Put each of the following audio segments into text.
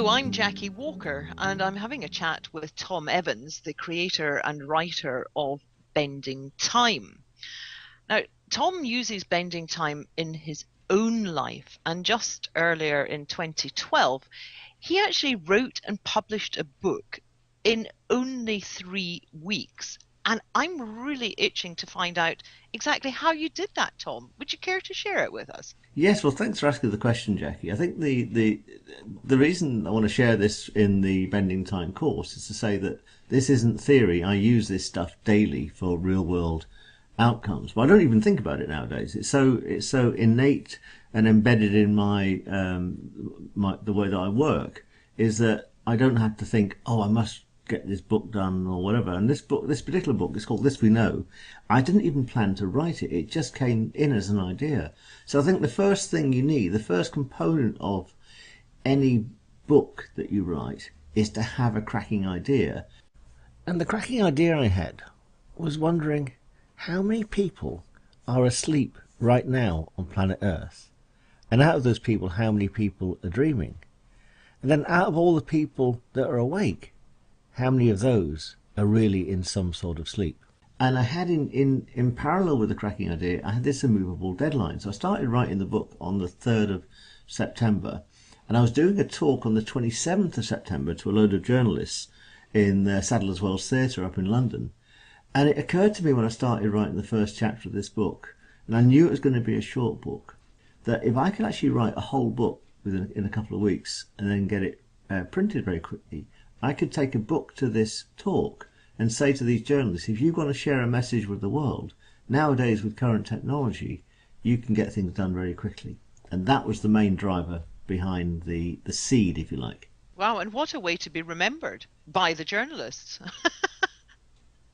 I'm Jackie Walker, and I'm having a chat with Tom Evans, the creator and writer of Bending Time. Now, Tom uses bending time in his own life, and just earlier in 2012, he actually wrote and published a book in only 3 weeks. And I'm really itching to find out exactly how you did that, Tom. Would you care to share it with us? Yes, well, thanks for asking the question, Jackie. I think the reason I want to share this in the Bending Time course is to say that this isn't theory. I use this stuff daily for real world outcomes, but I don't even think about it nowadays. It's so innate and embedded in the way that I work, is that I don't have to think, oh, I must get this book done or whatever. And this particular book is called This We Know. I didn't even plan to write it. It just came in as an idea. So I think the first thing you need, the first component of any book that you write, is to have a cracking idea. And the cracking idea I had was wondering how many people are asleep right now on planet Earth. And out of those people, how many people are dreaming? And then out of all the people that are awake, how many of those are really in some sort of sleep? And I had in parallel with the cracking idea, I had this immovable deadline. So I started writing the book on the 3rd of September, and I was doing a talk on the 27th of September to a load of journalists in the Sadler's Wells Theatre up in London. And it occurred to me when I started writing the first chapter of this book, and I knew it was going to be a short book, that if I could actually write a whole book in a couple of weeks and then get it printed very quickly, I could take a book to this talk and say to these journalists, if you want to share a message with the world, nowadays with current technology, you can get things done very quickly. And that was the main driver behind the seed, if you like. Wow, and what a way to be remembered by the journalists.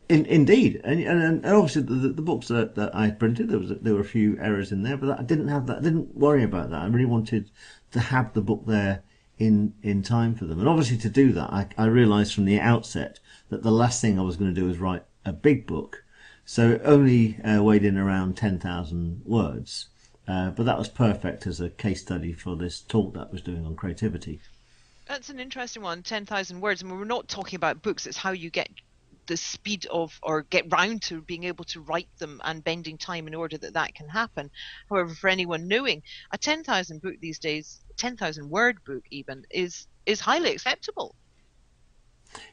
Indeed, and obviously the books that I printed, there were a few errors in there, but I didn't have that. I didn't worry about that. I really wanted to have the book there in time for them. And obviously to do that, I realised from the outset that the last thing I was going to do was write a big book. So it only weighed in around 10,000 words. But that was perfect as a case study for this talk that I was doing on creativity. That's an interesting one, 10,000 words. I mean, we're not talking about books, it's how you get the speed of, or get round to being able to write them and bending time in order that that can happen. However, for anyone knowing, a 10,000 book these days, 10,000 word book even, is highly acceptable.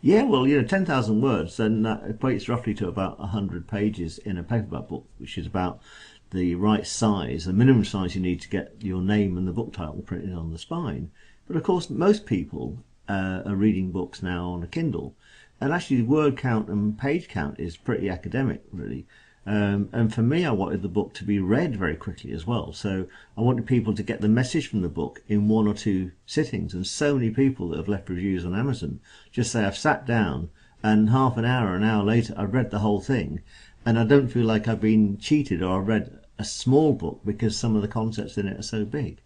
Yeah, well, 10,000 words, then that equates roughly to about 100 pages in a paperback book, which is about the right size, the minimum size you need to get your name and the book title printed on the spine. But of course, most people are reading books now on a Kindle. And actually, word count and page count is pretty academic, really. And for me, I wanted the book to be read very quickly as well. So I wanted people to get the message from the book in one or two sittings. And so many people that have left reviews on Amazon just say, I've sat down and half an hour later, I've read the whole thing. And I don't feel like I've been cheated or I've read a small book because some of the concepts in it are so big.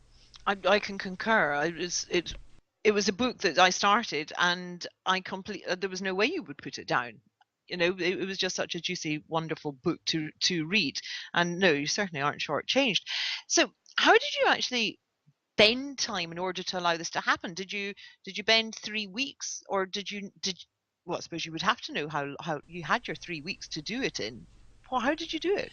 I can concur. It was a book that I started, and there was no way you would put it down. It was just such a juicy, wonderful book to read. And no, you certainly aren't shortchanged. So, how did you actually bend time in order to allow this to happen? Did you bend 3 weeks, or did well, I suppose you would have to know how you had your 3 weeks to do it in. Well, how did you do it?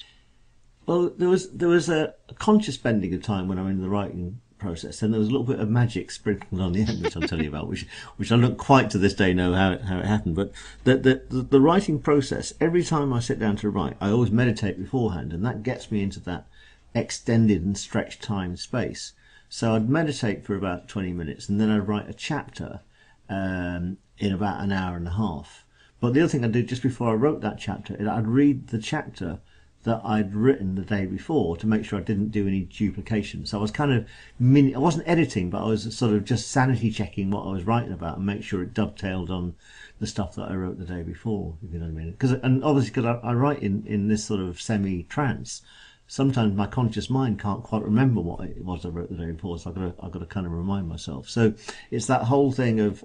Well, there was a conscious bending of time when I'm in the writing process, and there was a little bit of magic sprinkled on the end, which I'll tell you about, which I don't quite to this day know how it happened. But the writing process, every time I sit down to write, I always meditate beforehand, and that gets me into that extended and stretched time space. So I'd meditate for about 20 minutes, and then I'd write a chapter in about an hour and a half. But the other thing I did just before I wrote that chapter is I'd read the chapter that I'd written the day before to make sure I didn't do any duplication. So I was kind of I wasn't editing, but I was sort of just sanity checking what I was writing about and make sure it dovetailed on the stuff that I wrote the day before, if you know what I mean. And obviously, because I write in this sort of semi-trance, sometimes my conscious mind can't quite remember what it was I wrote the day before, so I've got to kind of remind myself. So it's that whole thing of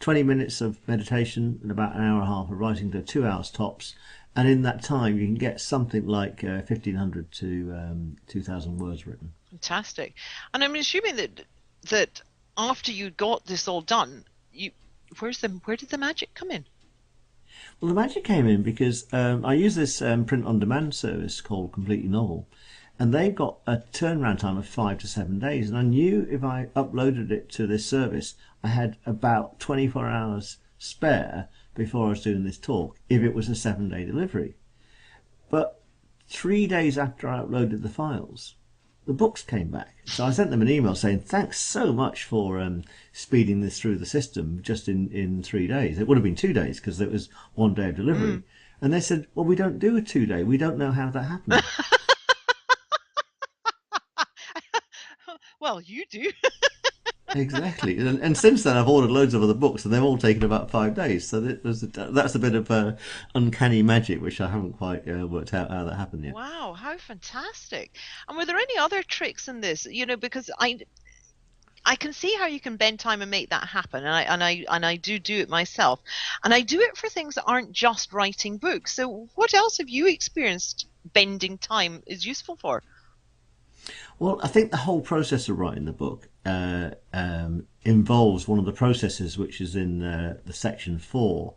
20 minutes of meditation and about an hour and a half of writing to 2 hours tops. And in that time, you can get something like 1,500 to 2,000 words written. Fantastic. And I'm assuming that after you got this all done, you where did the magic come in? Well, the magic came in because I use this print-on-demand service called Completely Novel, and they've got a turnaround time of 5 to 7 days. And I knew if I uploaded it to this service, I had about 24 hours spare before I was doing this talk, if it was a 7-day delivery. But 3 days after I uploaded the files, the books came back. So I sent them an email saying, thanks so much for speeding this through the system just in 3 days. It would have been 2 days because it was 1 day of delivery. And they said, well, we don't do a 2 day. We don't know how that happened. Well, you do. Exactly. And since then, I've ordered loads of other books, and they've all taken about 5 days. So that's a bit of uncanny magic, which I haven't quite worked out how that happened yet. Wow, how fantastic. And were there any other tricks in this? Because I can see how you can bend time and make that happen, and I do it myself, and I do it for things that aren't just writing books. So what else have you experienced bending time is useful for? Well, I think the whole process of writing the book involves one of the processes which is in the section 4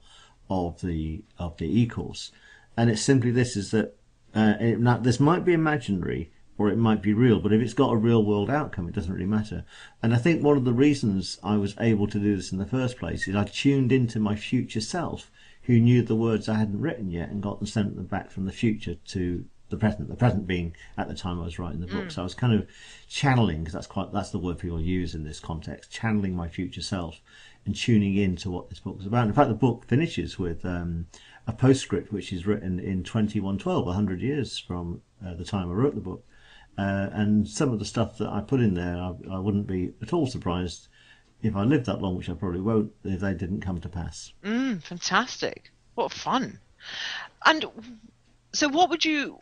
of the e-course, and it's simply this: is that this might be imaginary or it might be real, but if it's got a real world outcome, it doesn't really matter. And I think one of the reasons I was able to do this in the first place is I tuned into my future self, who knew the words I hadn't written yet and got them sent them back from the future to the present being at the time I was writing the book. So I was kind of channeling, because that's the word people use in this context, channeling my future self and tuning in to what this book was about. In fact, the book finishes with a postscript which is written in 2112, 100 years from the time I wrote the book. And some of the stuff that I put in there, I wouldn't be at all surprised if I lived that long, which I probably won't, if they didn't come to pass. Fantastic. What fun. And so what would you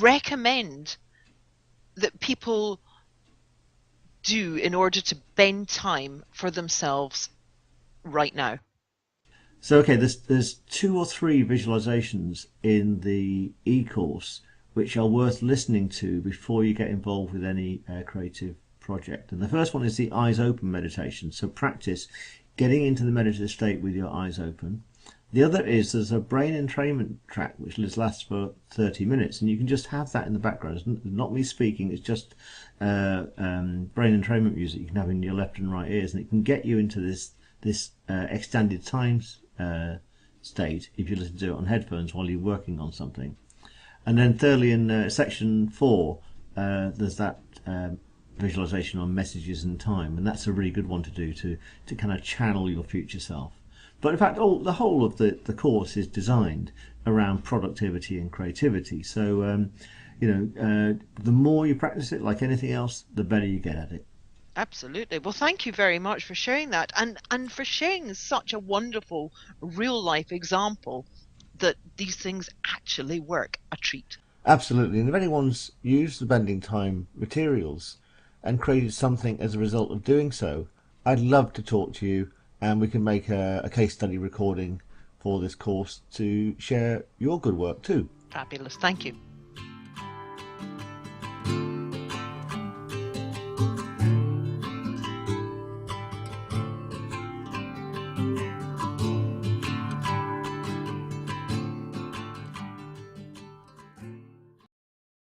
recommend that people do in order to bend time for themselves right now? So, okay, there's 2 or 3 visualizations in the e-course which are worth listening to before you get involved with any creative project. And the first one is the eyes open meditation. So practice getting into the meditative state with your eyes open. The other is there's a brain entrainment track which lasts for 30 minutes, and you can just have that in the background. It's not me speaking, it's just brain entrainment music you can have in your left and right ears, and it can get you into this extended time state if you listen to it on headphones while you're working on something. And then thirdly, in section 4, there's that visualization on messages and time, and that's a really good one to do to kind of channel your future self. But in fact, the whole of the course is designed around productivity and creativity. So, the more you practice it, like anything else, the better you get at it. Absolutely. Well, thank you very much for sharing that, and for sharing such a wonderful real life example that these things actually work. A treat. Absolutely. And if anyone's used the Bending Time materials and created something as a result of doing so, I'd love to talk to you, and we can make a case study recording for this course to share your good work too. Fabulous. Thank you.